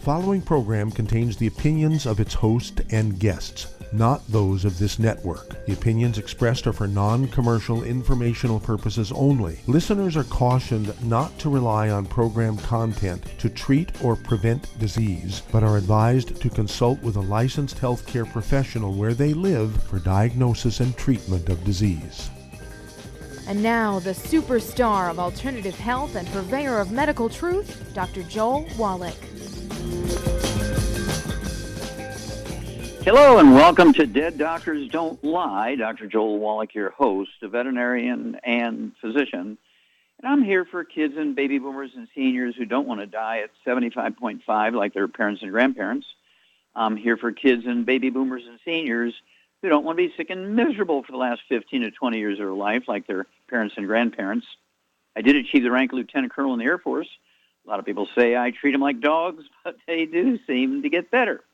following program contains the opinions of its host and guests, not those of this network. The opinions expressed are for non-commercial informational purposes only. Listeners are cautioned not to rely on program content to treat or prevent disease, but are advised to consult with a licensed healthcare professional where they live for diagnosis and treatment of disease. And now, the superstar of alternative health and purveyor of medical truth, Dr. Joel Wallach. Hello and welcome to Dead Doctors Don't Lie. Dr. Joel Wallach, your host, a veterinarian and physician. And I'm here for kids and baby boomers and seniors who don't want to die at 75.5 like their parents and grandparents. I'm here for kids and baby boomers and seniors who don't want to be sick and miserable for the last 15 to 20 years of their life like their parents and grandparents. I did achieve the rank of lieutenant colonel in the Air Force. A lot of people say I treat them like dogs, but they do seem to get better.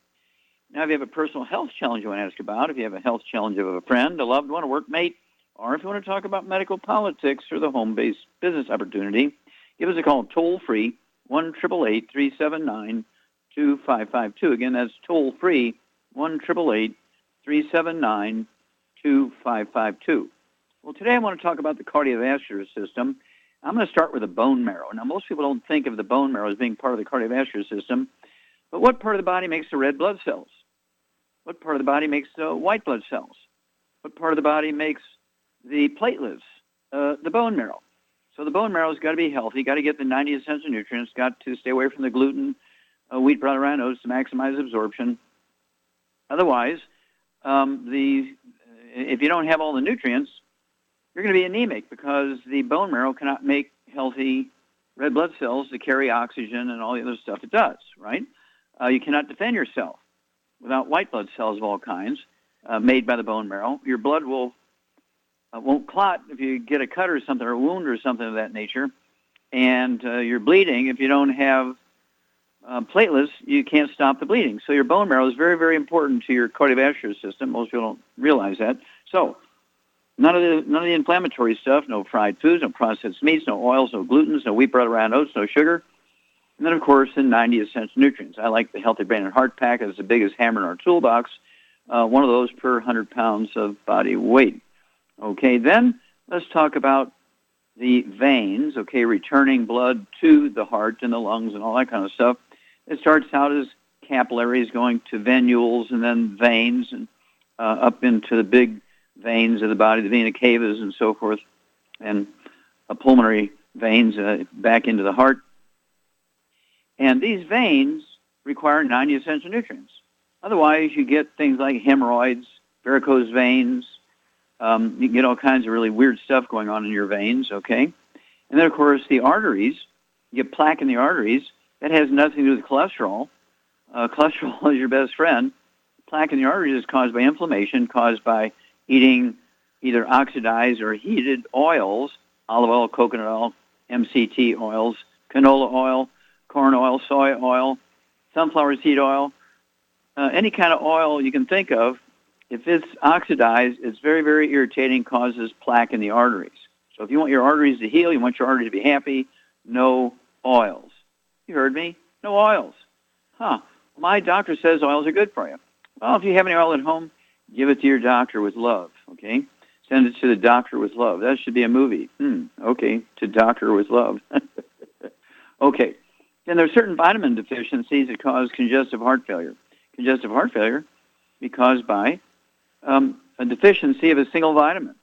Now, if you have a personal health challenge you want to ask about, if you have a health challenge of a friend, a loved one, a workmate, or if you want to talk about medical politics or the home-based business opportunity, give us a call toll-free, 1-888-379-2552. Again, that's toll-free, 1-888-379-2552. Well, today I want to talk about the cardiovascular system. I'm going to start with the bone marrow. Now, most people don't think of the bone marrow as being part of the cardiovascular system, but what part of the body makes the red blood cells? What part of the body makes the white blood cells? What part of the body makes the platelets? The bone marrow. So the bone marrow's got to be healthy, got to get the 90 essential nutrients, got to stay away from the gluten, wheat, brown, rye, oats to maximize absorption. Otherwise, if you don't have all the nutrients, you're going to be anemic because the bone marrow cannot make healthy red blood cells to carry oxygen and all the other stuff it does, right? You cannot defend yourself without white blood cells of all kinds made by the bone marrow. Your blood won't clot if you get a cut or something, or a wound or something of that nature, and you're bleeding. If you don't have platelets, you can't stop the bleeding. So your bone marrow is very, very important to your cardiovascular system. Most people don't realize that. So none of the inflammatory stuff, no fried foods, no processed meats, no oils, no glutens, no wheat, bread, rye, oats, no sugar. And then, of course, the 90 essential nutrients. I like the Healthy Brain and Heart Pack. It's the biggest hammer in our toolbox, one of those per 100 pounds of body weight. Okay, then let's talk about the veins, okay, returning blood to the heart and the lungs and all that kind of stuff. It starts out as capillaries going to venules and then veins and up into the big veins of the body, the vena cavas and so forth, and pulmonary veins back into the heart. And these veins require 90 essential nutrients. Otherwise, you get things like hemorrhoids, varicose veins. You can get all kinds of really weird stuff going on in your veins, okay? And then, of course, the arteries. You get plaque in the arteries. That has nothing to do with cholesterol. Cholesterol is your best friend. Plaque in the arteries is caused by inflammation, caused by eating either oxidized or heated oils, olive oil, coconut oil, MCT oils, canola oil, corn oil, soy oil, sunflower seed oil, any kind of oil you can think of. If it's oxidized, it's very, very irritating, causes plaque in the arteries. So if you want your arteries to heal, you want your arteries to be happy, no oils. You heard me? No oils. My doctor says oils are good for you. Well, if you have any oil at home, give it to your doctor with love, okay? Send it to the doctor with love. That should be a movie. Okay, to doctor with love. Okay. Then there are certain vitamin deficiencies that cause congestive heart failure. Congestive heart failure be caused by a deficiency of a single vitamin.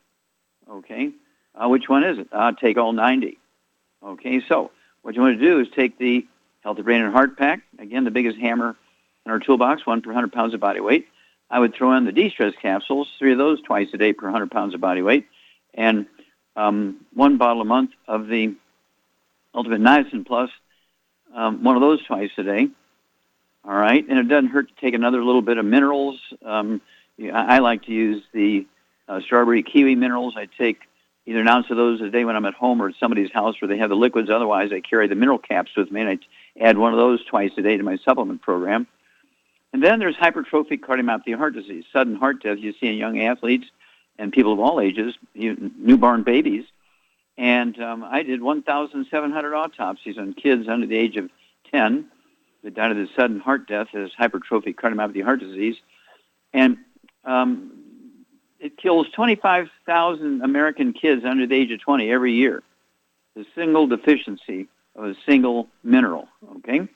Okay, which one is it? Take all 90. Okay, so what you want to do is take the Healthy Brain and Heart Pack, again, the biggest hammer in our toolbox, 1 per 100 pounds of body weight. I would throw in the de-stress capsules, 3 of those twice a day per 100 pounds of body weight, and 1 bottle a month of the Ultimate Niacin Plus, one of those twice a day. All right, and it doesn't hurt to take another little bit of minerals. I like to use the strawberry kiwi minerals. I take either an ounce of those a day when I'm at home or at somebody's house where they have the liquids. Otherwise, I carry the mineral caps with me, and I add one of those twice a day to my supplement program. And then there's hypertrophic cardiomyopathy heart disease, sudden heart death you see in young athletes and people of all ages, newborn babies. And I did 1,700 autopsies on kids under the age of 10 that died of this sudden heart death as hypertrophic cardiomyopathy heart disease. And it kills 25,000 American kids under the age of 20 every year. The single deficiency of a single mineral, okay?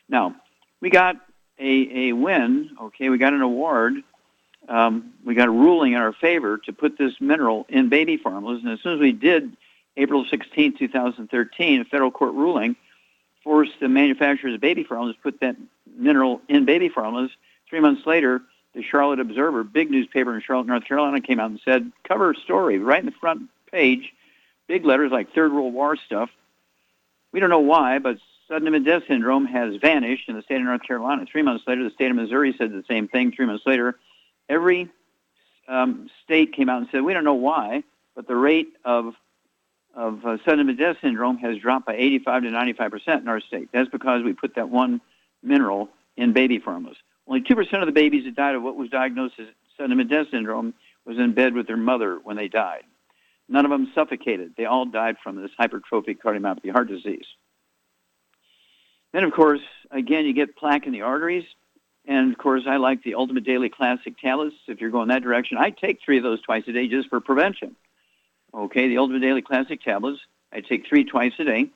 Now, we got a win, okay? We got an award. We got a ruling in our favor to put this mineral in baby formulas. And as soon as we did, April 16, 2013, a federal court ruling forced the manufacturers of baby formulas to put that mineral in baby formulas. 3 months later, the Charlotte Observer, big newspaper in Charlotte, North Carolina, came out and said, cover story, right in the front page, big letters like Third World War stuff. We don't know why, but sudden death syndrome has vanished in the state of North Carolina. 3 months later, the state of Missouri said the same thing. 3 months later, every state came out and said, we don't know why, but the rate of sudden death syndrome has dropped by 85 to 95% in our state. That's because we put that one mineral in baby formulas. Only 2% of the babies that died of what was diagnosed as sudden death syndrome was in bed with their mother when they died. None of them suffocated. They all died from this hypertrophic cardiomyopathy heart disease. Then, of course, again, you get plaque in the arteries. And, of course, I like the Ultimate Daily Classic tablets. If you're going that direction, I take 3 of those twice a day just for prevention. Okay, the Ultimate Daily Classic tablets, I take 3 twice a day.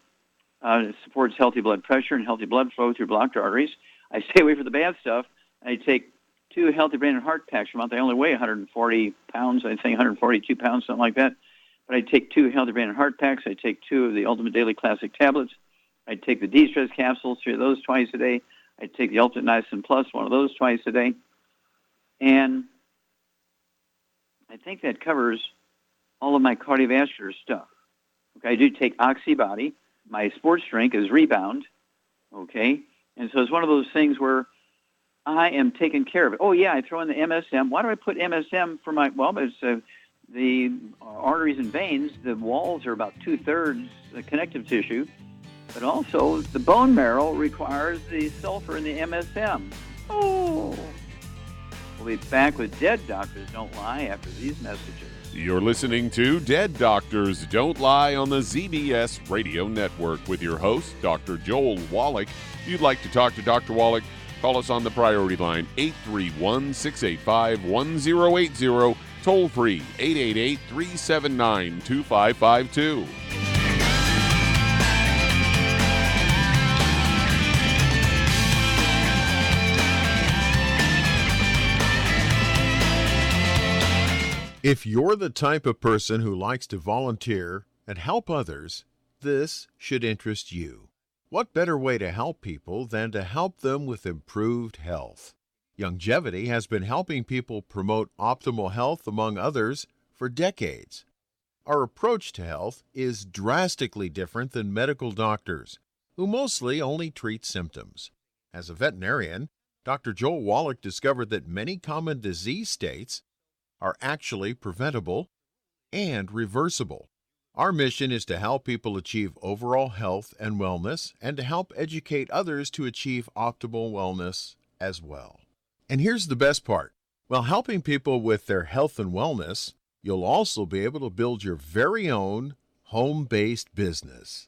It supports healthy blood pressure and healthy blood flow through blocked arteries. I stay away from the bad stuff. I take 2 healthy brain and heart packs a month. I only weigh 140 pounds, I think 142 pounds, something like that. But I take 2 healthy brain and heart packs. I take 2 of the Ultimate Daily Classic tablets. I take the de-stress capsules, 3 of those twice a day. I take the Ultimate Niacin Plus, 1 of those twice a day. And I think that covers all of my cardiovascular stuff. Okay, I do take Oxybody. My sports drink is Rebound. Okay, and so it's one of those things where I am taking care of it. Oh, yeah, I throw in the MSM. Why do I put MSM for my, well, it's the arteries and veins. The walls are about 2/3 the connective tissue. But also, the bone marrow requires the sulfur in the MSM. Oh! We'll be back with Dead Doctors Don't Lie after these messages. You're listening to Dead Doctors Don't Lie on the ZBS Radio Network with your host, Dr. Joel Wallach. If you'd like to talk to Dr. Wallach, call us on the priority line, 831-685-1080, toll free, 888-379-2552. If you're the type of person who likes to volunteer and help others, this should interest you. What better way to help people than to help them with improved health? Longevity has been helping people promote optimal health, among others, for decades. Our approach to health is drastically different than medical doctors, who mostly only treat symptoms. As a veterinarian, Dr. Joel Wallach discovered that many common disease states are actually preventable and reversible. Our mission is to help people achieve overall health and wellness and to help educate others to achieve optimal wellness as well. And here's the best part. While helping people with their health and wellness, you'll also be able to build your very own home-based business.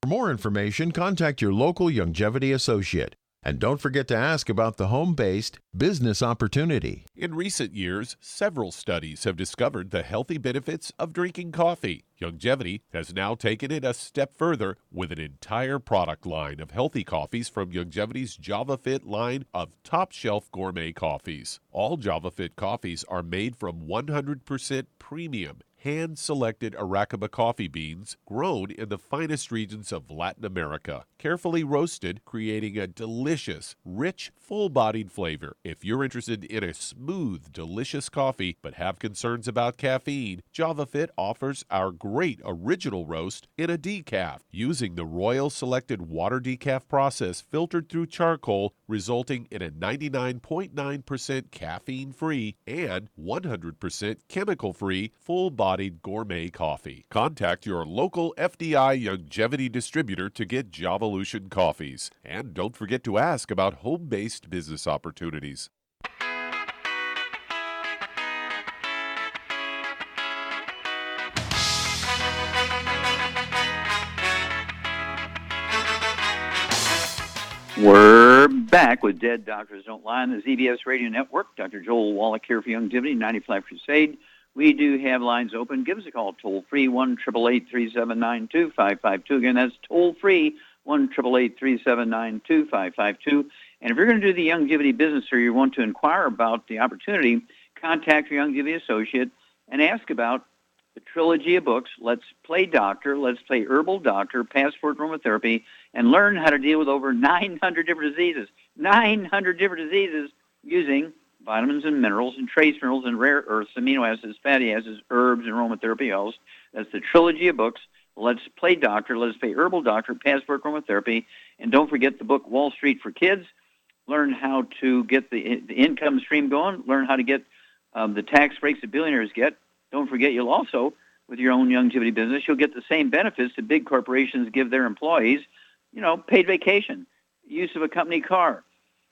For more information, contact your local longevity associate. And don't forget to ask about the home-based business opportunity. In recent years, several studies have discovered the healthy benefits of drinking coffee. Longevity has now taken it a step further with an entire product line of healthy coffees from Longevity's JavaFit line of top-shelf gourmet coffees. All JavaFit coffees are made from 100% premium, hand-selected Arabica coffee beans grown in the finest regions of Latin America, carefully roasted, creating a delicious, rich, full-bodied flavor. If you're interested in a smooth, delicious coffee but have concerns about caffeine, JavaFit offers our great original roast in a decaf, using the Royal Selected Water Decaf process filtered through charcoal, resulting in a 99.9% caffeine-free and 100% chemical-free, full-bodied gourmet coffee. Contact your local FDI Longevity distributor to get Javalution coffees. And don't forget to ask about home-based business opportunities. We're back with Dead Doctors Don't Lie on the ZBS Radio Network. Dr. Joel Wallach here for Youngevity 95 Crusade. We do have lines open. Give us a call, toll-free, 1-888-379-2552. Again, that's toll-free, 1-888-379-2552. And if you're going to do the Youngevity business or you want to inquire about the opportunity, contact your Youngevity associate and ask about the trilogy of books, Let's Play Doctor, Let's Play Herbal Doctor, Passport Aromatherapy, and learn how to deal with over 900 different diseases. 900 different diseases using vitamins and minerals and trace minerals and rare earths, amino acids, fatty acids, herbs, and aromatherapy oils. That's the trilogy of books, Let's Play Doctor, Let's Play Herbal Doctor, Passport Aromatherapy. And don't forget the book Wall Street for Kids. Learn how to get the income stream going. Learn how to get the tax breaks that billionaires get. Don't forget, you'll also, with your own Youngevity business, you'll get the same benefits that big corporations give their employees. You know, paid vacation, use of a company car.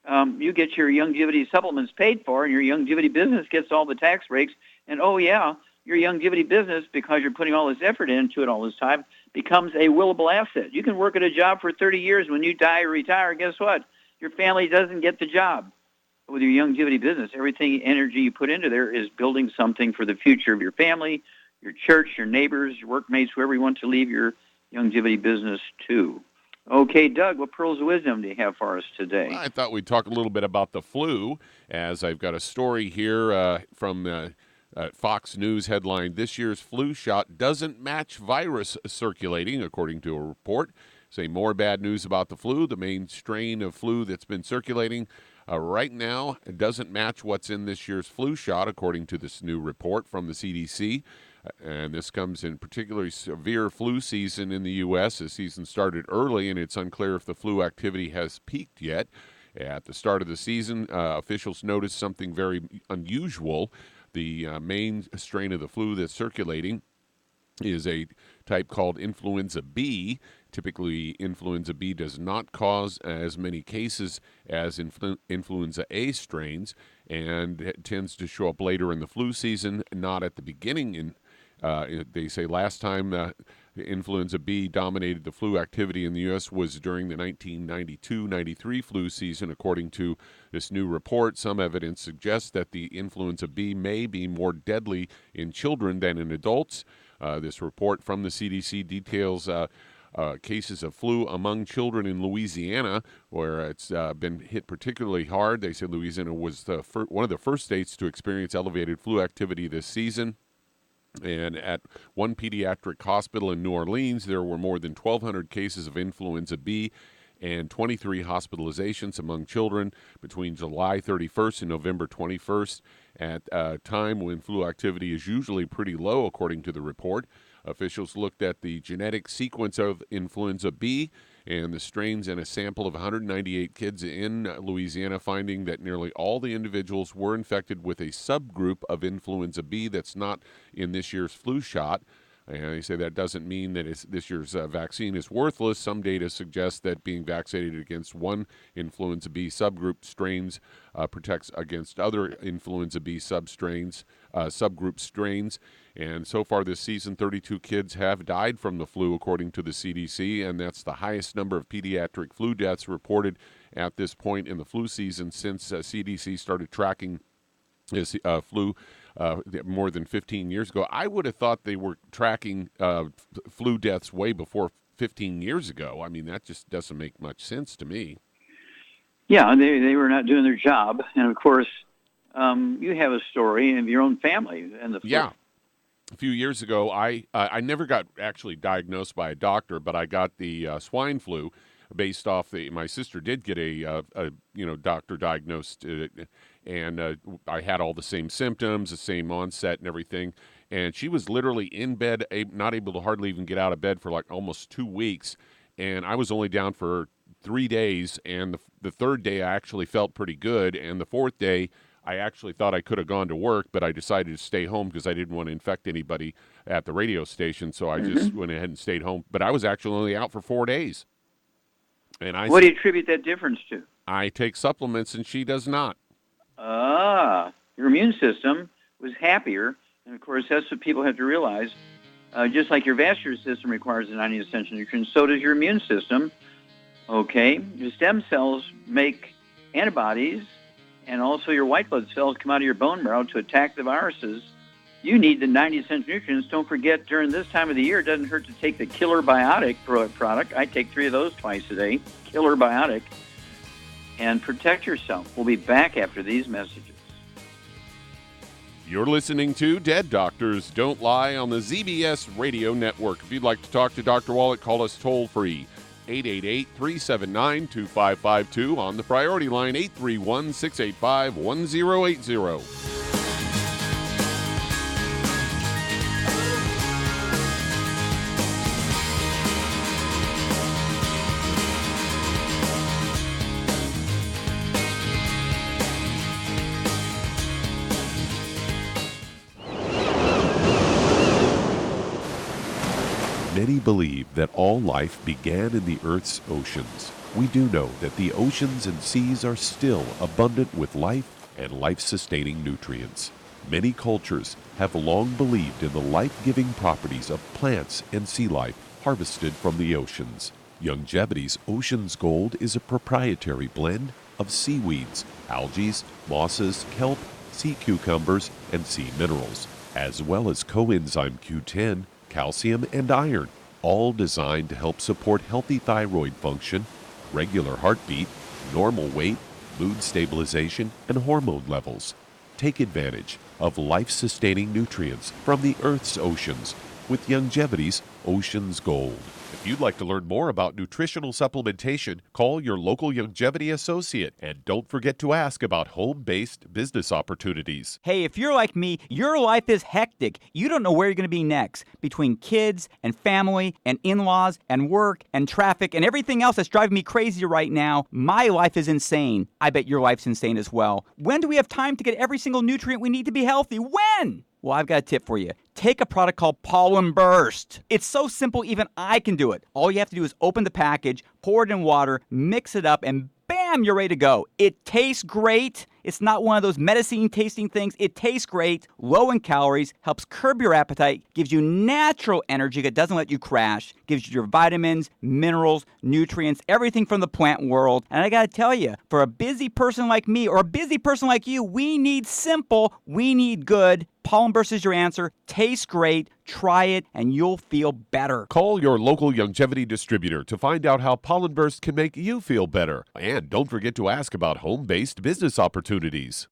You get your Youngevity supplements paid for, and your Youngevity business gets all the tax breaks. And, oh, yeah, your Youngevity business, because you're putting all this effort into it all this time, becomes a willable asset. You can work at a job for 30 years. When you die or retire, guess what? Your family doesn't get the job. With your Youngevity business, everything, energy you put into there is building something for the future of your family, your church, your neighbors, your workmates, whoever you want to leave your Youngevity business to. Okay, Doug, what pearls of wisdom do you have for us today? Well, I thought we'd talk a little bit about the flu, as I've got a story here from Fox News headline, "This year's flu shot doesn't match virus circulating," according to a report. Say more bad news about the flu. The main strain of flu that's been circulating right now doesn't match what's in this year's flu shot, according to this new report from the CDC. And this comes in particularly severe flu season in the U.S. The season started early, and it's unclear if the flu activity has peaked yet. At the start of the season, officials noticed something very unusual. The main strain of the flu that's circulating is a type called influenza B. Typically, influenza B does not cause as many cases as influenza A strains, and it tends to show up later in the flu season, not at the beginning. They say last time influenza B dominated the flu activity in the U.S. was during the 1992-93 flu season, according to this new report. Some evidence suggests that the influenza B may be more deadly in children than in adults. This report from the CDC details cases of flu among children in Louisiana, where it's been hit particularly hard. They say Louisiana was one of the first states to experience elevated flu activity this season. And at one pediatric hospital in New Orleans, there were more than 1,200 cases of influenza B and 23 hospitalizations among children between July 31st and November 21st, at a time when flu activity is usually pretty low, according to the report. Officials looked at the genetic sequence of influenza B and the strains in a sample of 198 kids in Louisiana, finding that nearly all the individuals were infected with a subgroup of influenza B that's not in this year's flu shot. And they say that doesn't mean that this year's vaccine is worthless. Some data suggests that being vaccinated against one influenza B subgroup strains protects against other influenza B subgroup strains. And so far this season, 32 kids have died from the flu, according to the CDC, and that's the highest number of pediatric flu deaths reported at this point in the flu season since CDC started tracking this flu more than 15 years ago. I would have thought they were tracking flu deaths way before 15 years ago. I mean, that just doesn't make much sense to me. Yeah, they were not doing their job. And, of course, you have a story of your own family and the flu. Yeah. A few years ago, I never got actually diagnosed by a doctor, but I got the swine flu based off my sister did get a doctor diagnosed and I had all the same symptoms, the same onset and everything. And she was literally in bed, not able to hardly even get out of bed for like almost 2 weeks. And I was only down for 3 days. And the third day I actually felt pretty good. And the fourth day I actually thought I could have gone to work, but I decided to stay home because I didn't want to infect anybody at the radio station. So I just went ahead and stayed home. But I was actually only out for 4 days. And what do you attribute that difference to? I take supplements and she does not. Your immune system was happier. And, of course, that's what people have to realize. Just like your vascular system requires the 90 essential nutrients, so does your immune system. Okay, your stem cells make antibodies, and also your white blood cells come out of your bone marrow to attack the viruses. You need the 90 essential nutrients. Don't forget, during this time of the year, it doesn't hurt to take the Killer Biotic product. I take 3 of those twice a day, Killer Biotic, and protect yourself. We'll be back after these messages. You're listening to Dead Doctors Don't Lie on the ZBS Radio Network. If you'd like to talk to Dr. Wallach, call us toll-free, 888-379-2552. On the priority line, 831-685-1080. Many believe that all life began in the Earth's oceans. We do know that the oceans and seas are still abundant with life and life-sustaining nutrients. Many cultures have long believed in the life-giving properties of plants and sea life harvested from the oceans. Youngevity's Ocean's Gold is a proprietary blend of seaweeds, algae, mosses, kelp, sea cucumbers, and sea minerals, as well as coenzyme Q10, calcium, and iron, all designed to help support healthy thyroid function, regular heartbeat, normal weight, mood stabilization, and hormone levels. Take advantage of life-sustaining nutrients from the Earth's oceans with Youngevity's Ocean's Gold. If you'd like to learn more about nutritional supplementation, call your local Youngevity associate, and don't forget to ask about home-based business opportunities. Hey, if you're like me, your life is hectic. You don't know where you're going to be next. Between kids and family and in-laws and work and traffic and everything else that's driving me crazy right now, my life is insane. I bet your life's insane as well. When do we have time to get every single nutrient we need to be healthy? When? Well, I've got a tip for you. Take a product called Pollen Burst. It's so simple, even I can do it. All you have to do is open the package, pour it in water, mix it up, and bam, you're ready to go. It tastes great. It's not one of those medicine-tasting things. It tastes great, low in calories, helps curb your appetite, gives you natural energy that doesn't let you crash, gives you your vitamins, minerals, nutrients, everything from the plant world. And I gotta tell you, for a busy person like me or a busy person like you, we need simple, we need good. Pollen Burst is your answer. Tastes great. Try it, and you'll feel better. Call your local Youngevity distributor to find out how Pollen Burst can make you feel better. And don't forget to ask about home-based business opportunities.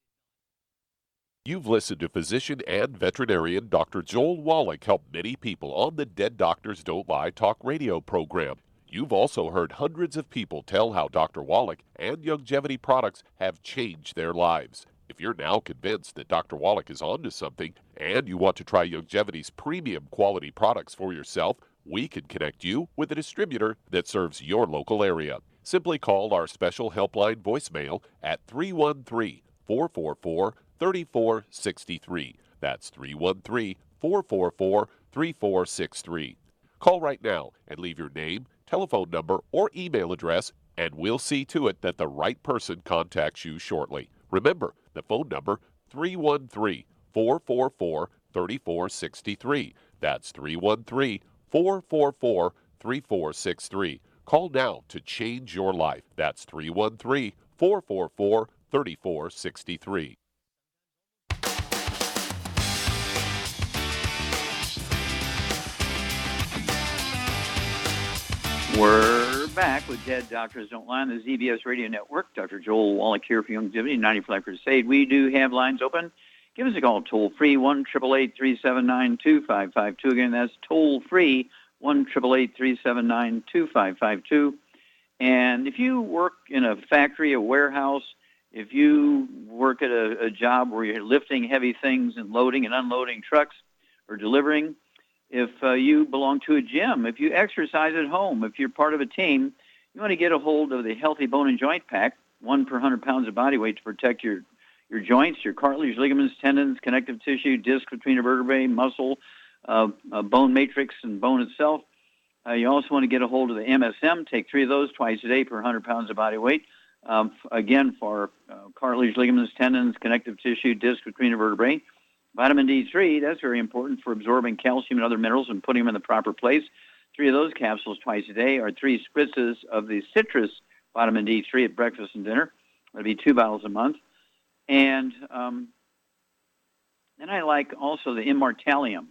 You've listened to physician and veterinarian Dr. Joel Wallach help many people on the Dead Doctors Don't Lie talk radio program. You've also heard hundreds of people tell how Dr. Wallach and Youngevity products have changed their lives. If you're now convinced that Dr. Wallach is onto something and you want to try Youngevity's premium quality products for yourself, we can connect you with a distributor that serves your local area. Simply call our special helpline voicemail at 313-444-3463. That's 313-444-3463. Call right now and leave your name, telephone number, or email address, and we'll see to it that the right person contacts you shortly. Remember, the phone number, 313-444-3463. That's 313-444-3463. Call now to change your life. That's 313-444-3463. We're back with Dead Doctors Don't Lie on the ZBS Radio Network. Dr. Joel Wallach here for Youngevity, 95 Crusade. We do have lines open. Give us a call toll-free, 1-888-379-2552. Again, that's toll-free, 1-888-379-2552. And if you work in a factory, a warehouse, if you work at a job where you're lifting heavy things and loading and unloading trucks or delivering, if you belong to a gym, if you exercise at home, if you're part of a team, you want to get a hold of the Healthy Bone and Joint Pack, 1 per 100 pounds of body weight to protect your joints, your cartilage, ligaments, tendons, connective tissue, disc between the vertebrae, muscle, bone matrix, and bone itself. You also want to get a hold of the MSM. Take 3 of those twice a day per 100 pounds of body weight. Again, for cartilage, ligaments, tendons, connective tissue, disc between the vertebrae. Vitamin D3, that's very important for absorbing calcium and other minerals and putting them in the proper place. 3 of those capsules twice a day, or 3 spritzes of the citrus vitamin D3 at breakfast and dinner. That'd be 2 bottles a month. And then I like also the Immortalium.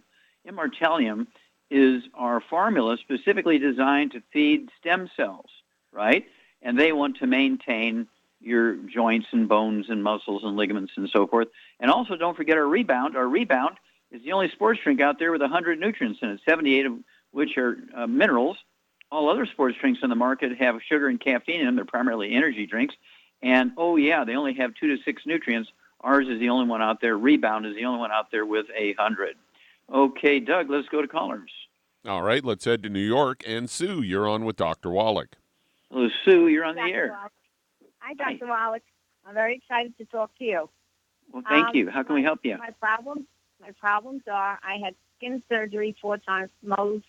Immortalium is our formula specifically designed to feed stem cells, right? And they want to maintain your joints and bones and muscles and ligaments and so forth. And also don't forget our Rebound. Our Rebound is the only sports drink out there with 100 nutrients in it, 78 of which are minerals. All other sports drinks on the market have sugar and caffeine in them. They're primarily energy drinks. And, oh, yeah, they only have 2 to 6 nutrients. Ours is the only one out there. Rebound is the only one out there with 100. Okay, Doug, let's go to callers. All right, let's head to New York. And Sue, you're on with Dr. Wallach. Hello, Sue, you're on the Dr. air. Wallach. Hi, Dr. Wallach. I'm very excited to talk to you. Well, thank you. How can we help you? My problems are I had skin surgery 4 times, Mohs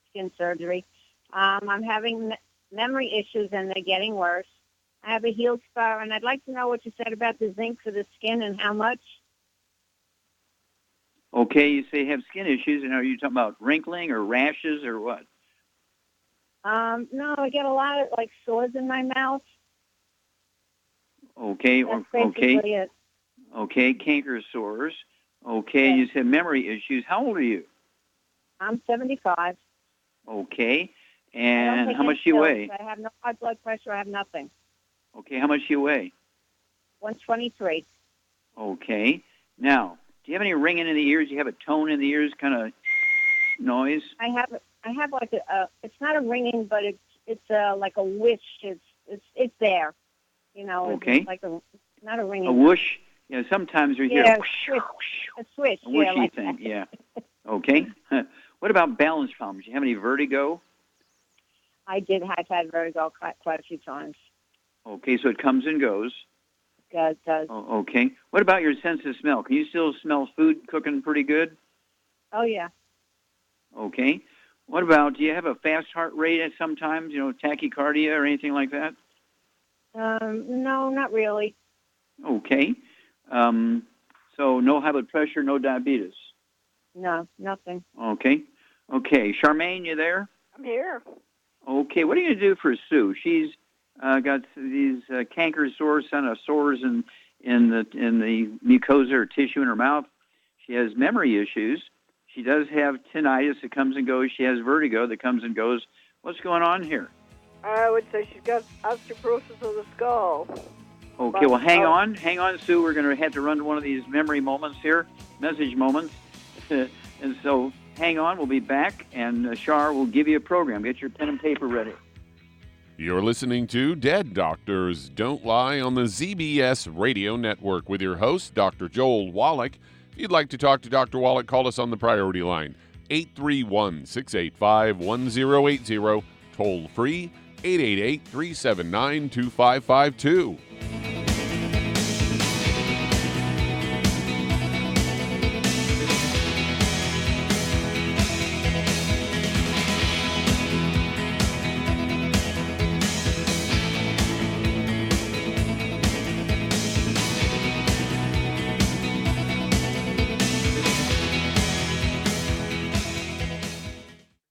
skin surgery. I'm having memory issues, and they're getting worse. I have a heel spur, and I'd like to know what you said about the zinc for the skin and how much. Okay, you say you have skin issues, and are you talking about wrinkling or rashes or what? No, I get a lot of, like, sores in my mouth. Okay, That's basically it. Okay, canker sores. Okay, Yes. You said memory issues. How old are you? I'm 75. Okay, I don't and take how any much do you pills. weigh? I have no high blood pressure. I have nothing. Okay, how much do you weigh? 123. Okay, now, do you have any ringing in the ears? Do you have a tone in the ears, kind of noise? I have like it's not a ringing, but it's like a wish. It's there, you know. Okay. It's like not a ringing. A whoosh? Yeah, sometimes you hear Yeah, a whoosh, a swish. a whooshy Yeah, like thing. that. Yeah. Okay. What about balance problems? Do you have any vertigo? I have had vertigo quite a few times. Okay, so it comes and goes. It does. Oh, okay. What about your sense of smell? Can you still smell food cooking pretty good? Oh yeah. Okay. What about, do you have a fast heart rate at sometimes, tachycardia or anything like that? No, not really. Okay. So no high blood pressure, no diabetes? No, nothing. Okay. Okay. Charmaine, you there? I'm here. Okay. What are you going to do for Sue? She's got these canker sores, sores in the mucosa or tissue in her mouth. She has memory issues. She does have tinnitus that comes and goes. She has vertigo that comes and goes. What's going on here? I would say she's got osteoporosis of the skull. Okay, well, hang on, Sue. We're going to have to run to one of these memory moments here, message moments. And so hang on. We'll be back, and Shar will give you a program. Get your pen and paper ready. You're listening to Dead Doctors Don't Lie on the ZBS Radio Network with your host, Dr. Joel Wallach. If you'd like to talk to Dr. Wallach, call us on the priority line, 831-685-1080, toll free, 888-379-2552.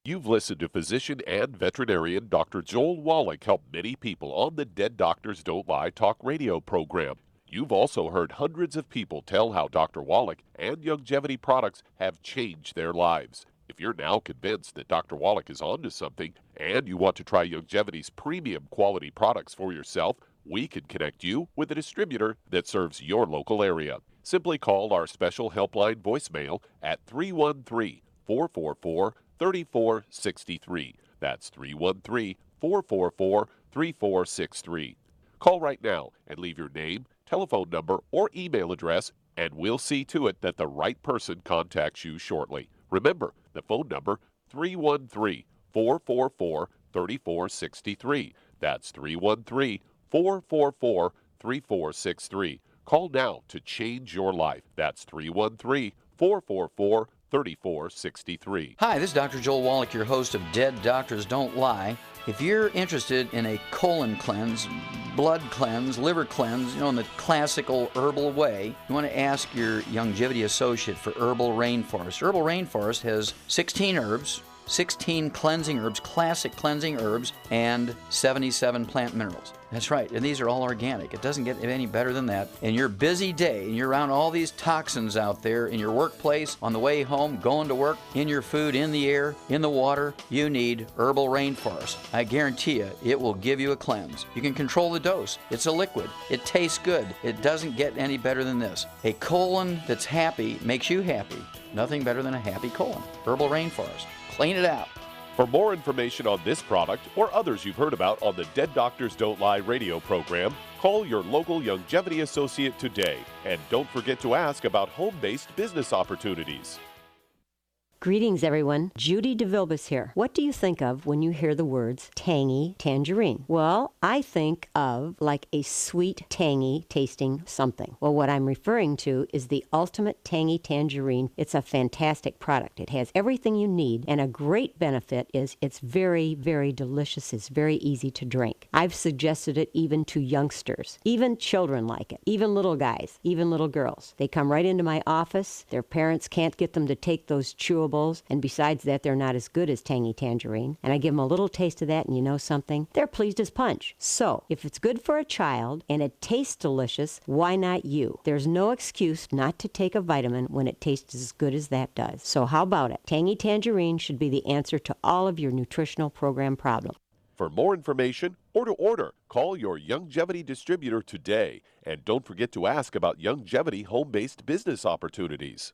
You've listened to physician and veterinarian Dr. Joel Wallach help many people on the Dead Doctors Don't Lie talk radio program. You've also heard hundreds of people tell how Dr. Wallach and Youngevity products have changed their lives. If you're now convinced that Dr. Wallach is onto something and you want to try Youngevity's premium quality products for yourself, we can connect you with a distributor that serves your local area. Simply call our special helpline voicemail at 313-444-3463. That's 313-444-3463. Call right now and leave your name, telephone number, or email address, and we'll see to it that the right person contacts you shortly. Remember, the phone number, 313-444-3463. That's 313-444-3463. Call now to change your life. That's 313-444-3463. Hi, this is Dr. Joel Wallach, your host of Dead Doctors Don't Lie. If you're interested in a colon cleanse, blood cleanse, liver cleanse, in the classical herbal way, you want to ask your Youngevity associate for Herbal Rainforest. Herbal Rainforest has 16 herbs, 16 cleansing herbs, classic cleansing herbs, and 77 plant minerals. That's right, and these are all organic. It doesn't get any better than that. In your busy day, and you're around all these toxins out there in your workplace, on the way home, going to work, in your food, in the air, in the water, you need Herbal Rainforest. I guarantee you, it will give you a cleanse. You can control the dose. It's a liquid. It tastes good. It doesn't get any better than this. A colon that's happy makes you happy. Nothing better than a happy colon. Herbal Rainforest. Clean it out. For more information on this product or others you've heard about on the Dead Doctors Don't Lie radio program, call your local Longevity associate today. And don't forget to ask about home-based business opportunities. Greetings, everyone. Judy DeVilbus here. What do you think of when you hear the words tangy tangerine? Well, I think of like a sweet, tangy tasting something. Well, what I'm referring to is the Ultimate Tangy Tangerine. It's a fantastic product. It has everything you need, and a great benefit is it's very, very delicious. It's very easy to drink. I've suggested it even to youngsters. Even children like it. Even little guys. Even little girls. They come right into my office. Their parents can't get them to take those chewables, and besides that, they're not as good as Tangy Tangerine. And I give them a little taste of that, and you know something? They're pleased as punch. So, if it's good for a child and it tastes delicious, why not you? There's no excuse not to take a vitamin when it tastes as good as that does. So how about it? Tangy Tangerine should be the answer to all of your nutritional program problems. For more information or to order, call your Longevity distributor today. And don't forget to ask about Longevity home-based business opportunities.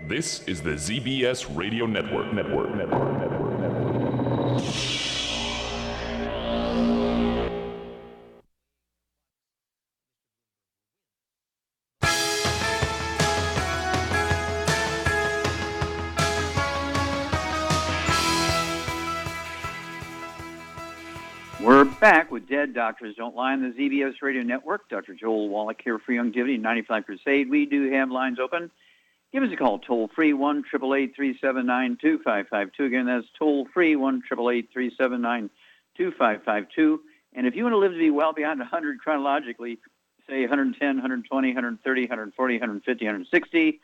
This is the ZBS Radio Network. We're back with Dead Doctors Don't Lie on the ZBS Radio Network. Dr. Joel Wallach here for Longevity 95 Crusade. We do have lines open. Give us a call, toll-free, 1-888-379-2552. Again, that's toll-free, 1-888-379-2552. And if you want to live to be well beyond 100 chronologically, say 110, 120, 130, 140, 150, 160,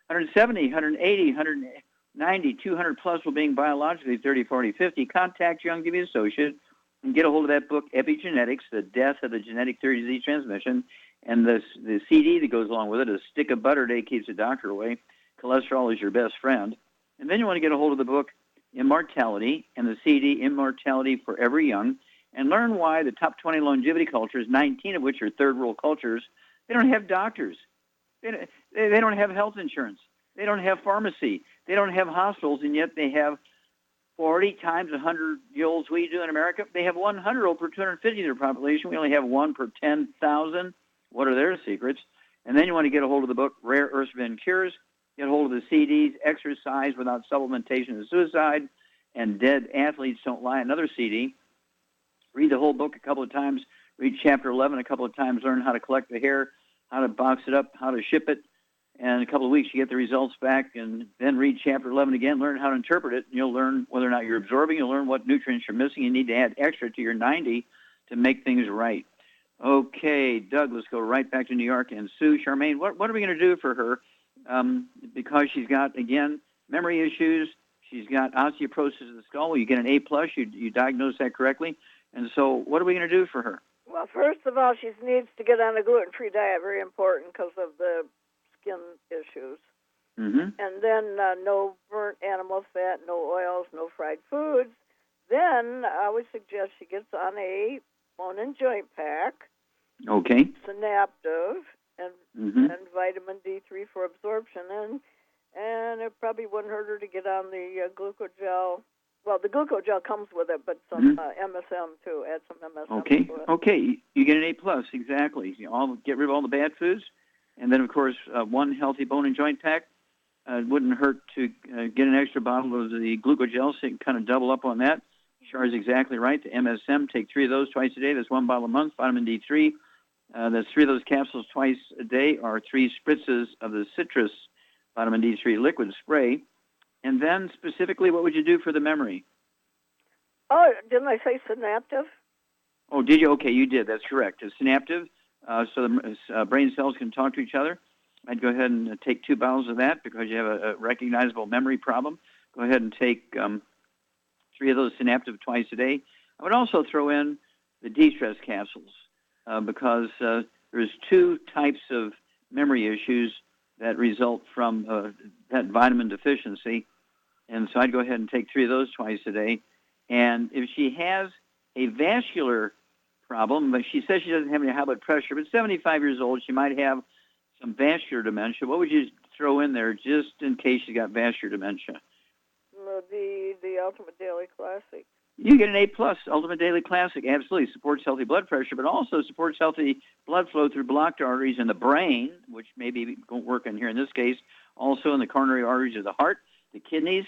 170, 180, 190, 200 plus while being biologically 30, 40, 50, contact your Longevity associate and get a hold of that book, Epigenetics, The Death of the Genetic Theory of Disease Transmission, and the CD that goes along with it. A stick of butter a day keeps the doctor away. Cholesterol is your best friend. And then you want to get a hold of the book, Immortality, and the CD, Immortality Forever Young, and learn why the top 20 longevity cultures, 19 of which are third world cultures, they don't have doctors. They don't have health insurance. They don't have pharmacy. They don't have hospitals, and yet they have 40 times 100-year-olds we do in America. They have 100-year-old per 250 of their population. We only have one per 10,000. What are their secrets? And then you want to get a hold of the book, Rare Earths Been Cures, get a hold of the CDs, Exercise Without Supplementation and Suicide, and Dead Athletes Don't Lie, another CD. Read the whole book a couple of times. Read Chapter 11 a couple of times. Learn how to collect the hair, how to box it up, how to ship it. And in a couple of weeks, you get the results back, and then read Chapter 11 again. Learn how to interpret it, and you'll learn whether or not you're absorbing. You'll learn what nutrients you're missing. You need to add extra to your 90 to make things right. Okay, Doug, let's go right back to New York. And Sue, Charmaine, what are we going to do for her? Because she's got, again, memory issues. She's got osteoporosis of the skull. You get an A+. You diagnose that correctly. And so what are we going to do for her? Well, first of all, she needs to get on a gluten-free diet, very important because of the skin issues. Mm-hmm. And then no burnt animal fat, no oils, no fried foods. Then I would suggest she gets on a bone and joint pack. Okay. Synaptive and vitamin D3 for absorption. And it probably wouldn't hurt her to get on the glucogel. Well, the glucogel comes with it, but some MSM too. Add some MSM Okay. to it. Okay. You get an A+, exactly. Get rid of all the bad foods. And then, of course, one healthy bone and joint pack. It wouldn't hurt to get an extra bottle of the glucogel so you can kind of double up on that. Char is exactly right. The MSM, take 3 of those twice a day. That's 1 bottle a month. Vitamin D3, that's 3 of those capsules twice a day, or 3 spritzes of the citrus vitamin D3 liquid spray. And then specifically, what would you do for the memory? Oh, didn't I say synaptive? Oh, did you? Okay, you did. That's correct. It's synaptive, so the brain cells can talk to each other. I'd go ahead and take 2 bottles of that because you have a recognizable memory problem. go ahead and take 3 of those Synaptive twice a day. I would also throw in the de-stress capsules because there's 2 types of memory issues that result from that vitamin deficiency. And so I'd go ahead and take 3 of those twice a day. And if she has a vascular problem, but she says she doesn't have any high blood pressure, but 75 years old, she might have some vascular dementia. What would you throw in there just in case she got vascular dementia? The Ultimate Daily Classic. You get an A+, Ultimate Daily Classic. Absolutely supports healthy blood pressure, but also supports healthy blood flow through blocked arteries in the brain, which maybe won't work in here in this case, also in the coronary arteries of the heart, the kidneys,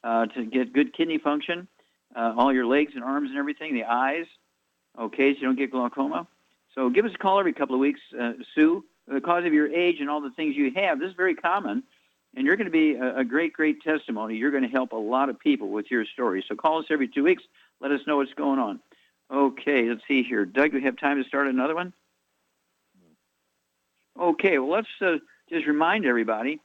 to get good kidney function, all your legs and arms and everything, the eyes, okay, so you don't get glaucoma. So give us a call every couple of weeks, Sue. Because of your age and all the things you have, this is very common, and you're going to be a great, great testimony. You're going to help a lot of people with your story. So call us every 2 weeks. Let us know what's going on. Okay, let's see here. Doug, do we have time to start another one? Okay, well, let's just remind everybody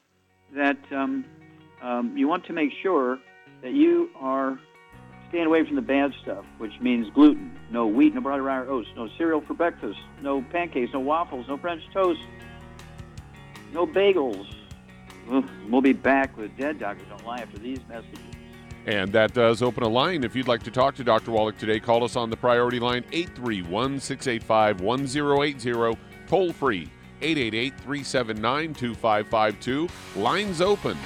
that you want to make sure that you are staying away from the bad stuff, which means gluten, no wheat, no brown rye or oats, no cereal for breakfast, no pancakes, no waffles, no French toast, no bagels. We'll be back with Dead Doctors Don't Lie after these messages. And that does open a line. If you'd like to talk to Dr. Wallach today, call us on the priority line, 831-685-1080, toll free, 888-379-2552. Lines open.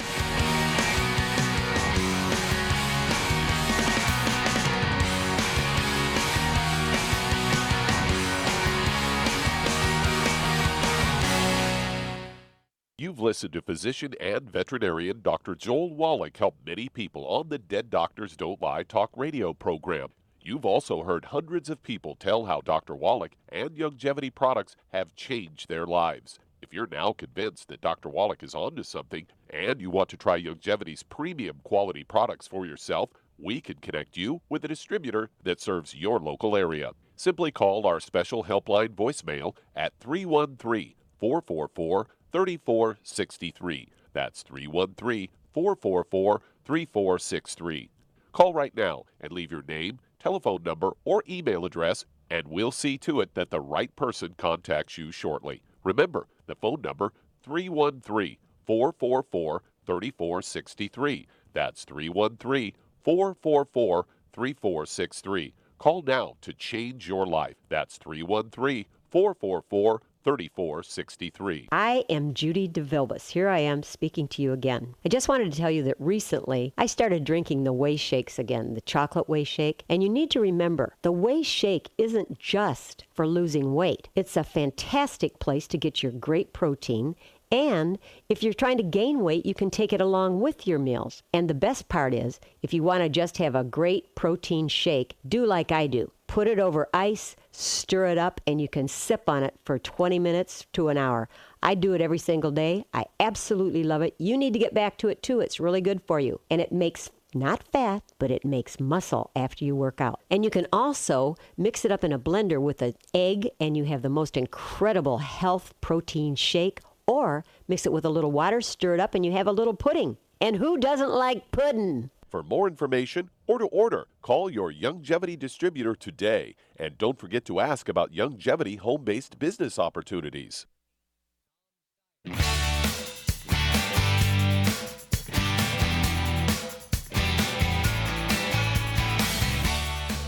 You've listened to physician and veterinarian Dr. Joel Wallach help many people on the Dead Doctors Don't Lie talk radio program. You've also heard hundreds of people tell how Dr. Wallach and Youngevity products have changed their lives. If you're now convinced that Dr. Wallach is onto something and you want to try Youngevity's premium quality products for yourself, we can connect you with a distributor that serves your local area. Simply call our special helpline voicemail at 313-444-3463. That's 313-444-3463. Call right now and leave your name, telephone number, or email address, and we'll see to it that the right person contacts you shortly. Remember, the phone number, 313-444-3463. That's 313-444-3463. Call now to change your life. That's 313-444-3463. I am Judy DeVilbus. Here I am speaking to you again. I just wanted to tell you that recently I started drinking the Whey Shakes again, the chocolate Whey Shake. And you need to remember, the Whey Shake isn't just for losing weight. It's a fantastic place to get your great protein. And if you're trying to gain weight, you can take it along with your meals. And the best part is, if you want to just have a great protein shake, do like I do. Put it over ice, stir it up, and you can sip on it for 20 minutes to an hour. I do it every single day. I absolutely love it. You need to get back to it too. It's really good for you. And it makes not fat, but it makes muscle after you work out. And you can also mix it up in a blender with an egg, and you have the most incredible health protein shake. Or mix it with a little water, stir it up, and you have a little pudding. And who doesn't like pudding? For more information or to order, call your Youngevity distributor today. And don't forget to ask about Youngevity home-based business opportunities.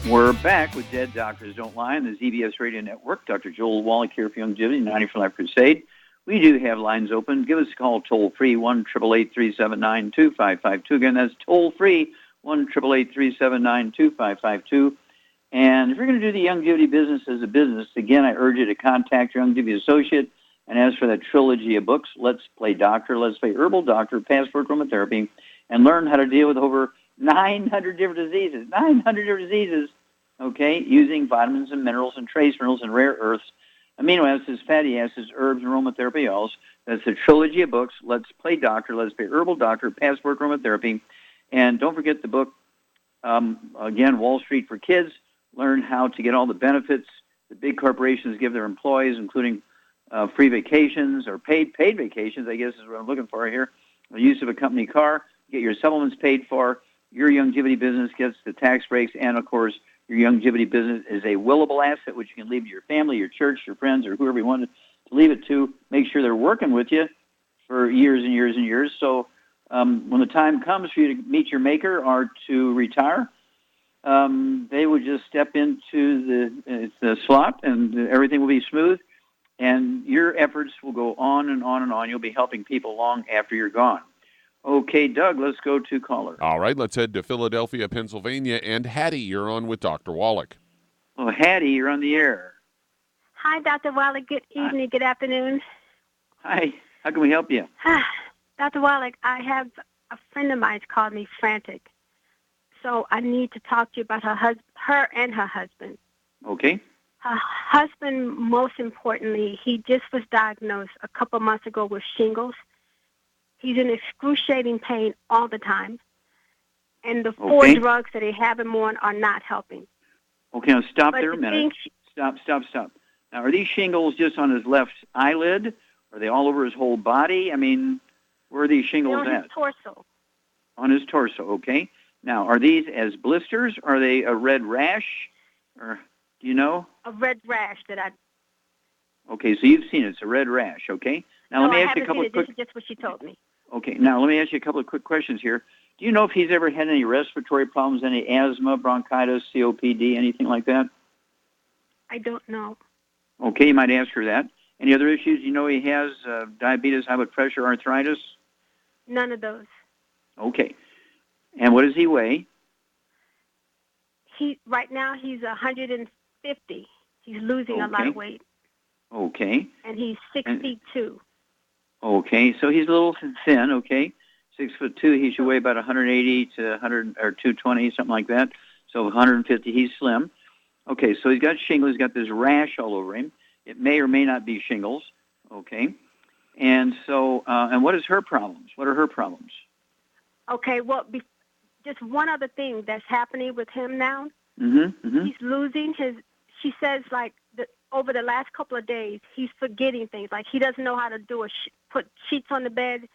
We're back with Dead Doctors Don't Lie on the ZBS Radio Network. Dr. Joel Wallach here for Youngevity, 90 for Life Crusade. We do have lines open. Give us a call toll-free, 1-888-379-2552. Again, that's toll-free, 1-888-379-2552. And if you're going to do the Youngevity business as a business, again, I urge you to contact your Youngevity associate and ask for that trilogy of books, Let's Play Doctor, Let's Play Herbal Doctor, Passport Aromatherapy, and learn how to deal with over 900 different diseases, okay, using vitamins and minerals and trace minerals and rare earths, amino acids, fatty acids, herbs, and aromatherapy oils. That's a trilogy of books, Let's Play Doctor, Let's Play Herbal Doctor, Passport Aromatherapy. And don't forget the book, again, Wall Street for Kids. Learn how to get all the benefits the big corporations give their employees, including free vacations or paid vacations, I guess is what I'm looking for here. The use of a company car, get your supplements paid for. Your longevity business gets the tax breaks, and of course, your longevity business is a willable asset, which you can leave to your family, your church, your friends, or whoever you want to leave it to. Make sure they're working with you for years and years and years. So when the time comes for you to meet your maker or to retire, they would just step into the slot, and everything will be smooth, and your efforts will go on and on and on. You'll be helping people long after you're gone. Okay, Doug, let's go to caller. All right, let's head to Philadelphia, Pennsylvania. And Hattie, you're on with Dr. Wallach. Oh, Hattie, you're on the air. Hi, Dr. Wallach. Good evening. Good afternoon. Hi. How can we help you? Dr. Wallach, I have a friend of mine called me frantic. So I need to talk to you about her and her husband. Okay. Her husband, most importantly, he just was diagnosed a couple months ago with shingles. He's in excruciating pain all the time. And the 4 drugs that they have him on are not helping. Okay, now stop there a minute. Stop. Now, are these shingles just on his left eyelid? Are they all over his whole body? I mean, where are these shingles at? On his torso. On his torso, okay. Now, are these as blisters? Are they a red rash? Or do you know? A red rash that I... Okay, so you've seen it. It's a red rash, okay? Now, let me ask you a couple of quick... This is just what she told me. Okay, now let me ask you a couple of quick questions here. Do you know if he's ever had any respiratory problems, any asthma, bronchitis, COPD, anything like that? I don't know. Okay, you might ask her that. Any other issues? You know he has diabetes, high blood pressure, arthritis? None of those. Okay. And what does he weigh? Right now he's 150. He's losing a lot of weight. Okay. And he's 6 feet 2. Okay, so he's a little thin, okay. 6'2", he should weigh about 180 to 100 or 220, something like that. So 150, he's slim. Okay, so he's got shingles. He's got this rash all over him. It may or may not be shingles, okay. And so, and what is her problems? What are her problems? Okay, well, just one other thing that's happening with him now. He's losing his. She says, like, over the last couple of days, he's forgetting things. Like, he doesn't know how to put sheets on the bed.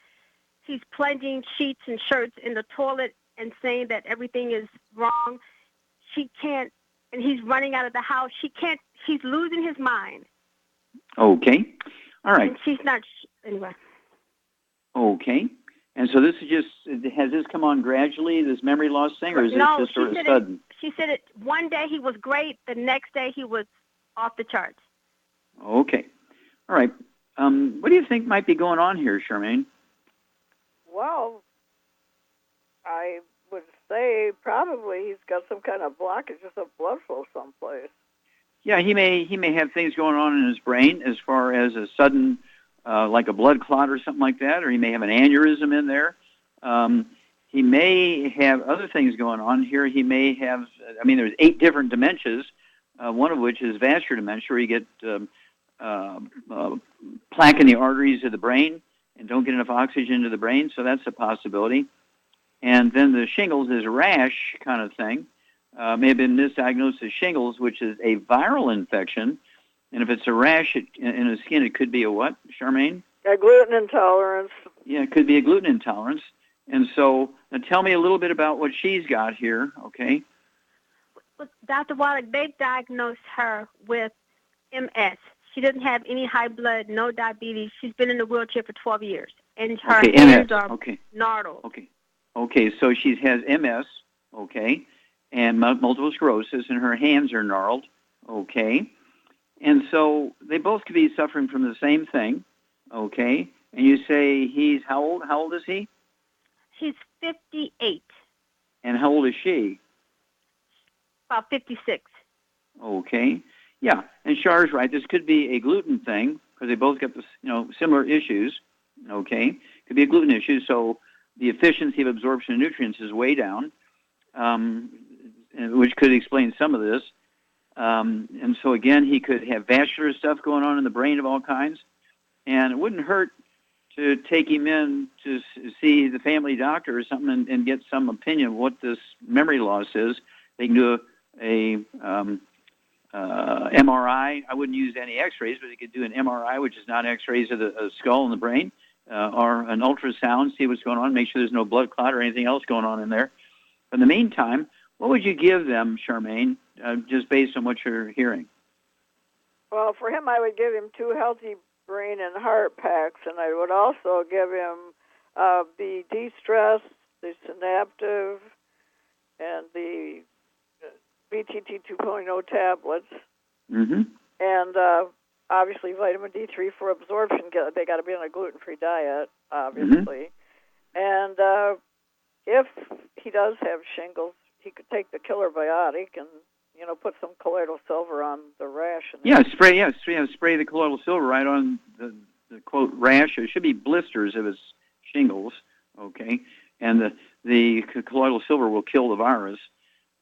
He's plunging sheets and shirts in the toilet and saying that everything is wrong. She can't, and he's running out of the house. She can't, he's losing his mind. Okay. All right. And she's not, anyway. Okay. And so this is just, has this come on gradually, this memory loss thing, or is this just sort of sudden? She said it, one day he was great, the next day he was off the charts. Okay. All right. What do you think might be going on here, Charmaine? Well, I would say probably he's got some kind of blockages of blood flow someplace. Yeah, he may have things going on in his brain as far as a sudden, like a blood clot or something like that, or he may have an aneurysm in there. He may have other things going on here. He may have, I mean, there's 8 different dementias, one of which is vascular dementia, where you get plaque in the arteries of the brain and don't get enough oxygen to the brain, so that's a possibility. And then the shingles is a rash kind of thing. May have been misdiagnosed as shingles, which is a viral infection. And if it's a rash in the skin, it could be a what, Charmaine? A gluten intolerance. Yeah, it could be a gluten intolerance. And so now tell me a little bit about what she's got here, okay? Well, Dr. Wallach, they diagnosed her with MS. She doesn't have any high blood, no diabetes. She's been in a wheelchair for 12 years. And her hands are gnarled. Okay, so she has MS, okay, and multiple sclerosis, and her hands are gnarled, okay. And so they both could be suffering from the same thing, okay. And you say he's how old? How old is he? He's 58. And how old is she? About 56. Okay. Yeah, and Char's right. This could be a gluten thing because they both got this, similar issues. Okay, could be a gluten issue. So the efficiency of absorption of nutrients is way down, which could explain some of this. And so again, he could have vascular stuff going on in the brain of all kinds, and it wouldn't hurt to take him in to see the family doctor or something and get some opinion of what this memory loss is. They can do a MRI. I wouldn't use any X-rays, but they could do an MRI, which is not X-rays of the skull and the brain, or an ultrasound, see what's going on, make sure there's no blood clot or anything else going on in there. In the meantime, what would you give them, Charmaine, just based on what you're hearing? Well, for him, I would give him 2 healthy brain and heart packs, and I would also give him the de-stress, the synaptive, and the BTT 2.0 tablets. Mm-hmm. And obviously vitamin D3 for absorption. They got to be on a gluten-free diet, obviously. Mm-hmm. And if he does have shingles, he could take the killer biotic and put some colloidal silver on the rash. Spray the colloidal silver right on the quote rash. It should be blisters if it's shingles, okay? And the colloidal silver will kill the virus.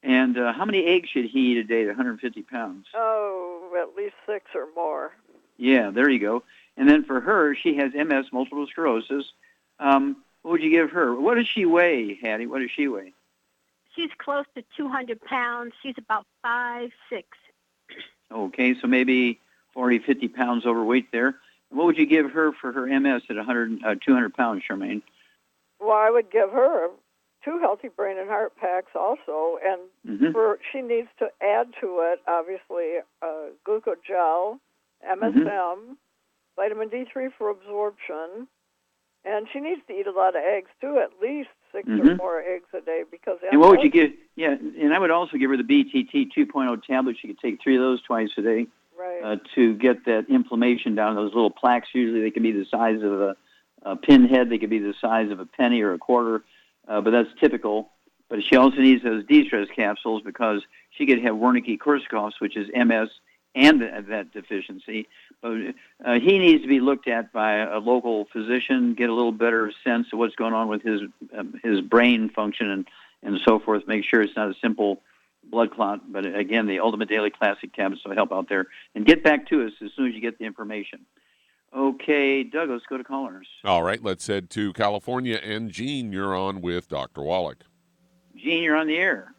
And how many eggs should he eat a day, 150 pounds? Oh, at least 6 or more. Yeah, there you go. And then for her, she has MS, multiple sclerosis. What would you give her? What does she weigh, Hattie? What does she weigh? She's close to 200 pounds. She's about 5'6". Okay, so maybe 40, 50 pounds overweight there. What would you give her for her MS at 200 pounds, Charmaine? Well, I would give her 2 healthy brain and heart packs also, and she needs to add to it, obviously, glucogel, MSM, vitamin D3 for absorption, and she needs to eat a lot of eggs too, at least 6 or more eggs a day. And what would you give? Yeah, and I would also give her the BTT 2.0 tablets. She could take 3 of those twice a day to get that inflammation down. Those little plaques, usually they can be the size of a pinhead. They could be the size of a penny or a quarter, but that's typical. But she also needs those de-stress capsules because she could have Wernicke-Korsakoff's, which is MS, and that deficiency. But he needs to be looked at by a local physician, get a little better sense of what's going on with his brain function and so forth, make sure it's not a simple blood clot. But again, the Ultimate Daily Classic tablets will help out there. And get back to us as soon as you get the information. Okay, Doug, let's go to callers. All right, let's head to California. And Gene, you're on with Dr. Wallach. Gene, you're on the air.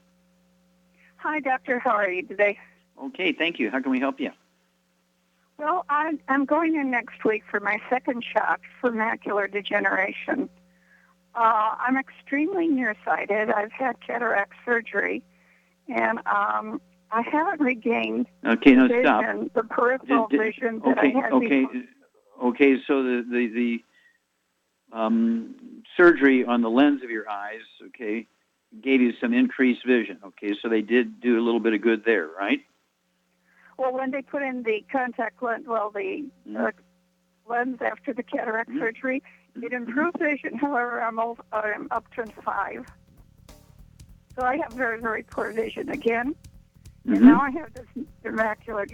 Hi, Doctor. How are you today? Okay, thank you. How can we help you? Well, I'm going in next week for my second shot for macular degeneration. I'm extremely nearsighted. I've had cataract surgery, and I haven't regained vision, stop. The peripheral vision that I had before. Okay, so the surgery on the lens of your eyes, okay, gave you some increased vision. Okay, so they did do a little bit of good there, right? Well, when they put in the contact lens, lens after the cataract surgery, it improved vision. However, I'm up to 5. So I have very, very poor vision again. And now I have this macular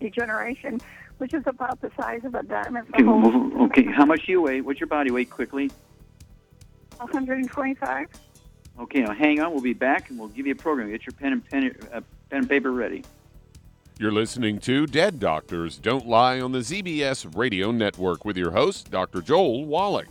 degeneration, which is about the size of a dime. Okay, how much do you weigh? What's your body weight quickly? 125. Okay, now hang on. We'll be back, and we'll give you a program. Get your pen and paper ready. You're listening to Dead Doctors Don't Lie on the ZBS Radio Network with your host, Dr. Joel Wallach.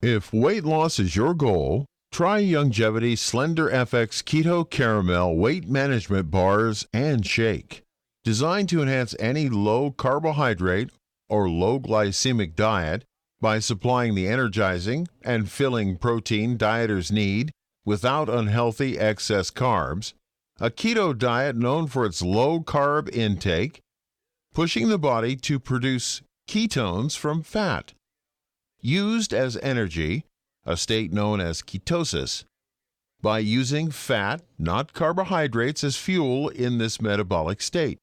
If weight loss is your goal, try Youngevity Slender FX Keto Caramel Weight Management Bars and Shake. Designed to enhance any low carbohydrate or low glycemic diet by supplying the energizing and filling protein dieters need without unhealthy excess carbs, a keto diet known for its low carb intake, pushing the body to produce ketones from fat. Used as energy, a state known as ketosis, by using fat, not carbohydrates, as fuel in this metabolic state.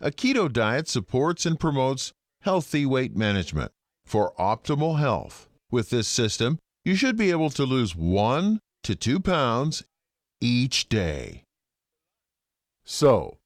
A keto diet supports and promotes healthy weight management for optimal health. With this system, you should be able to lose 1 to 2 pounds each day. So,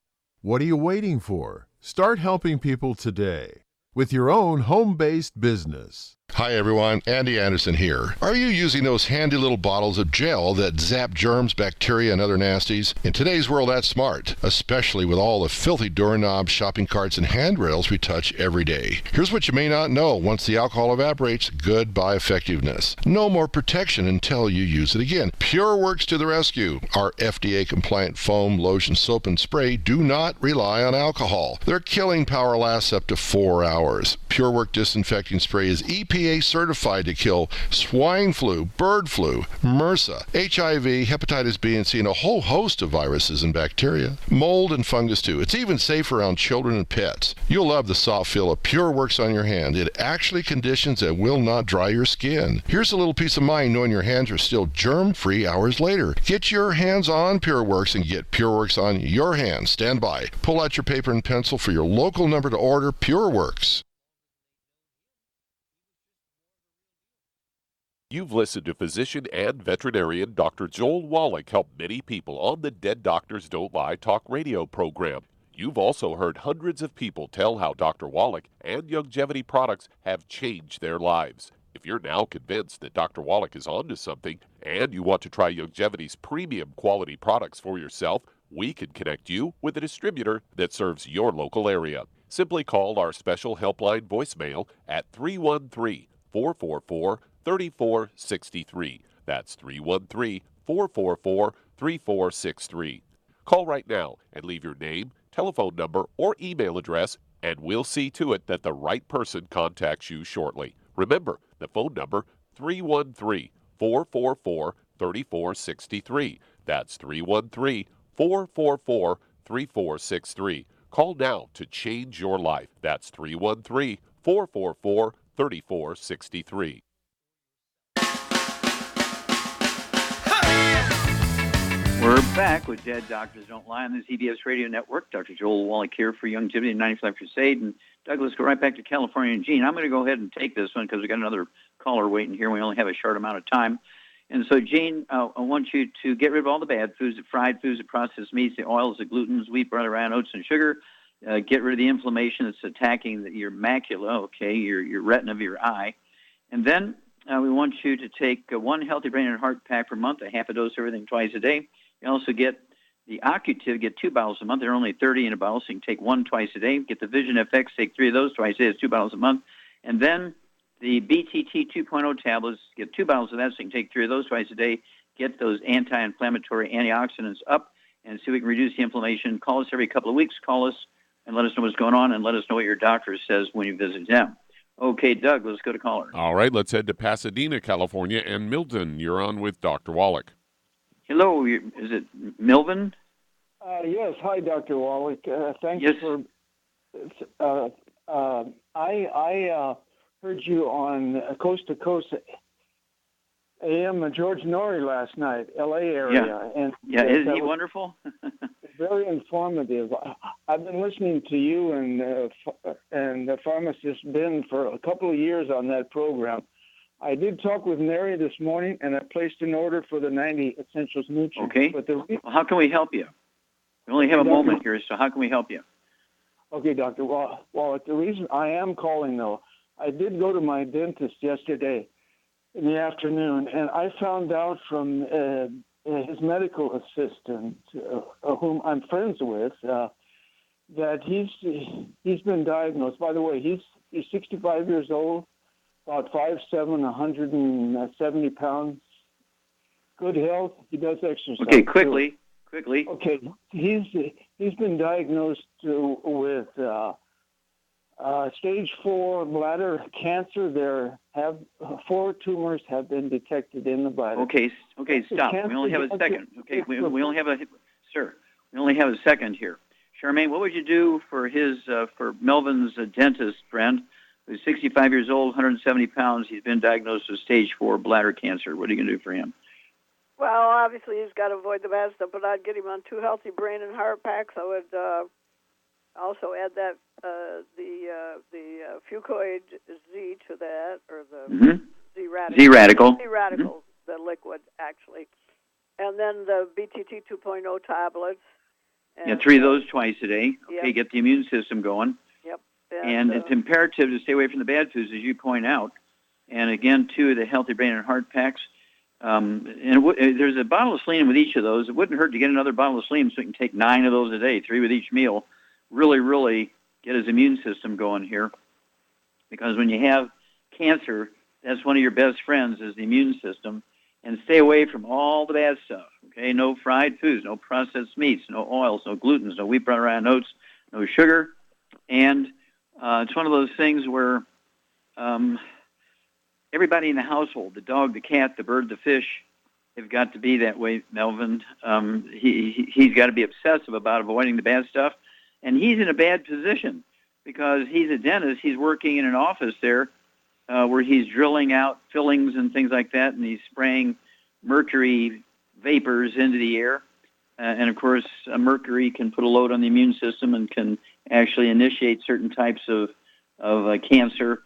what are you waiting for? Start helping people today with your own home-based business. Hi everyone, Andy Anderson here. Are you using those handy little bottles of gel that zap germs, bacteria, and other nasties? In today's world, that's smart, especially with all the filthy doorknobs, shopping carts, and handrails we touch every day. Here's what you may not know. Once the alcohol evaporates, goodbye effectiveness. No more protection until you use it again. PureWorks to the rescue. Our FDA-compliant foam, lotion, soap, and spray do not rely on alcohol. Their killing power lasts up to 4 hours. PureWorks disinfecting spray is EPA certified to kill swine flu, bird flu, MRSA, HIV, hepatitis B and C, and a whole host of viruses and bacteria. Mold and fungus too. It's even safe around children and pets. You'll love the soft feel of PureWorks on your hand. It actually conditions and will not dry your skin. Here's a little peace of mind knowing your hands are still germ-free hours later. Get your hands on PureWorks and get PureWorks on your hands. Stand by. Pull out your paper and pencil for your local number to order PureWorks. You've listened to physician and veterinarian Dr. Joel Wallach help many people on the Dead Doctors Don't Lie talk radio program. You've also heard hundreds of people tell how Dr. Wallach and Youngevity products have changed their lives. If you're now convinced that Dr. Wallach is onto something and you want to try Youngevity's premium quality products for yourself, we can connect you with a distributor that serves your local area. Simply call our special helpline voicemail at 313-444-3463. That's 313-444-3463. Call right now and leave your name, telephone number, or email address, and we'll see to it that the right person contacts you shortly. Remember, the phone number, 313-444-3463. That's 313-444-3463. Call now to change your life. That's 313-444-3463. We're back with Dead Doctors Don't Lie on the ZBS Radio Network. Dr. Joel Wallach here for Youngevity and 95 Crusade. And Doug, let's go right back to California. And Gene, I'm going to go ahead and take this one because we've got another caller waiting here. We only have a short amount of time. And so, Gene, I want you to get rid of all the bad foods, the fried foods, the processed meats, the oils, the glutens, wheat, butter, rye, oats, and sugar. Get rid of the inflammation that's attacking your macula, okay, your retina of your eye. And then we want you to take one healthy brain and heart pack per month, a half a dose of everything twice a day. You also get the Occutive, get 2 bottles a month. They're only 30 in a bottle, so you can take one twice a day. Get the Vision FX, take 3 of those twice a day. It's 2 bottles a month. And then the BTT 2.0 tablets, get 2 bottles of that, so you can take 3 of those twice a day. Get those anti-inflammatory antioxidants up and see if we can reduce the inflammation. Call us every couple of weeks. Call us and let us know what's going on, and let us know what your doctor says when you visit them. Okay, Doug, let's go to caller. All right, let's head to Pasadena, California. And Milton, you're on with Dr. Wallach. Hello, is it Milvin? Yes. Hi, Dr. Wallach. Thanks for. I heard you on Coast to Coast AM George Norrie last night, L.A. area. Yeah. Isn't he wonderful? Very informative. I've been listening to you and the pharmacist Ben for a couple of years on that program. I did talk with Mary this morning, and I placed an order for the 90 Essentials Nutrients. Okay. But how can we help you? We only have a moment here, so how can we help you? Okay, Dr. Wallach, the reason I am calling, though, I did go to my dentist yesterday in the afternoon, and I found out from his medical assistant, whom I'm friends with, that he's been diagnosed. By the way, he's 65 years old. About 5'7", 170 pounds. Good health. He does exercise. Okay, quickly. Okay, he's been diagnosed with stage 4 bladder cancer. There have 4 tumors have been detected in the bladder. Okay, stop. We only have a second. Okay, we only have a second here. Charmaine, what would you do for for Melvin's dentist friend? He's 65 years old, 170 pounds. He's been diagnosed with stage 4 bladder cancer. What are you going to do for him? Well, obviously he's got to avoid the bad stuff, but I'd get him on 2 healthy brain and heart packs. I would also add that the fucoid Z to that, or the Z-radical. Z-radical, the liquid, actually. And then the BTT 2.0 tablets. And 3 of those twice a day. Okay, yep. Get the immune system going. Yep. And it's imperative to stay away from the bad foods, as you point out. and again, 2 of the Healthy Brain and Heart packs. There's a bottle of selenium with each of those. It wouldn't hurt to get another bottle of selenium so we can take 9 of those a day, 3 with each meal. Really, really get his immune system going here. Because when you have cancer, that's one of your best friends is the immune system. And stay away from all the bad stuff, okay? No fried foods, no processed meats, no oils, no glutens, no wheat, brown, rye, oats, no sugar. And it's one of those things where everybody in the household, the dog, the cat, the bird, the fish, have got to be that way, Melvin. He's got to be obsessive about avoiding the bad stuff. And he's in a bad position because he's a dentist. He's working in an office there where he's drilling out fillings and things like that, and he's spraying mercury vapors into the air. And, of course, mercury can put a load on the immune system and can actually initiate certain types of cancer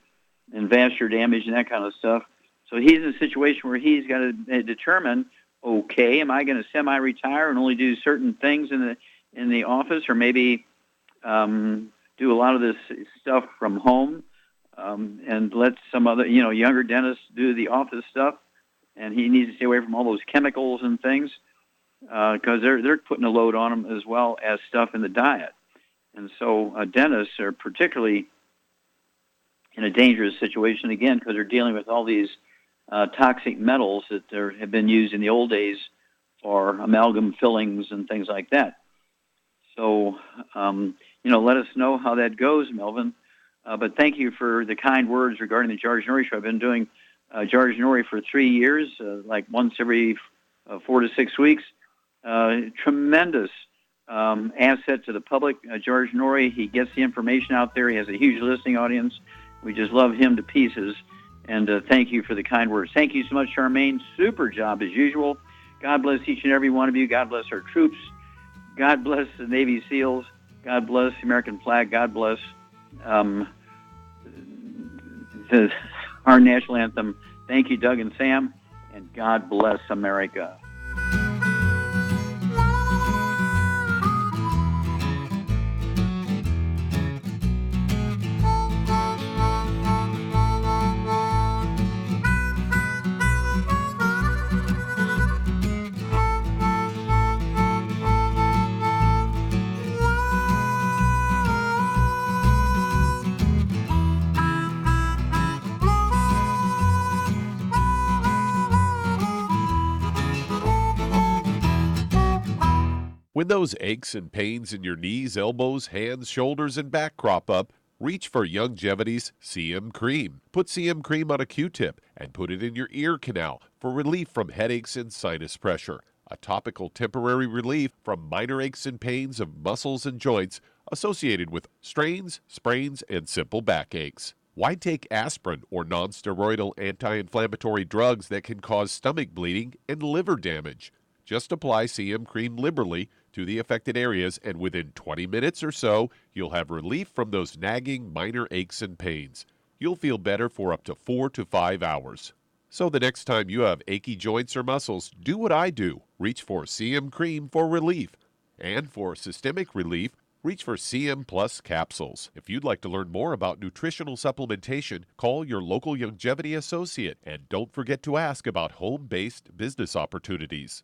and vascular damage and that kind of stuff. So he's in a situation where he's got to determine, okay, am I going to semi-retire and only do certain things in the office, or maybe do a lot of this stuff from home and let some other, younger dentists do the office stuff, and he needs to stay away from all those chemicals and things because they're putting a load on him as well as stuff in the diet. And so dentists are particularly in a dangerous situation, again, because they're dealing with all these toxic metals that have been used in the old days for amalgam fillings and things like that. So, let us know how that goes, Melvin. But thank you for the kind words regarding the George Norrie Show. I've been doing George Norrie for 3 years, like once every 4 to 6 weeks. Tremendous asset to the public. George Norrie, he gets the information out there. He has a huge listening audience. We just love him to pieces. And thank you for the kind words. Thank you so much, Charmaine. Super job as usual. God bless each and every one of you. God bless our troops. God bless the Navy SEALs. God bless the American flag. God bless our national anthem. Thank you, Doug and Sam. And God bless America. When those aches and pains in your knees, elbows, hands, shoulders, and back crop up, reach for Youngevity's CM Cream. Put CM Cream on a Q-tip and put it in your ear canal for relief from headaches and sinus pressure. A topical temporary relief from minor aches and pains of muscles and joints associated with strains, sprains, and simple backaches. Why take aspirin or non-steroidal anti-inflammatory drugs that can cause stomach bleeding and liver damage? Just apply CM Cream liberally to the affected areas, and within 20 minutes or so, you'll have relief from those nagging minor aches and pains. You'll feel better for up to 4 to 5 hours. So the next time you have achy joints or muscles, do what I do. Reach for CM Cream for relief. And for systemic relief, reach for CM Plus capsules. If you'd like to learn more about nutritional supplementation, call your local Youngevity associate. And don't forget to ask about home-based business opportunities.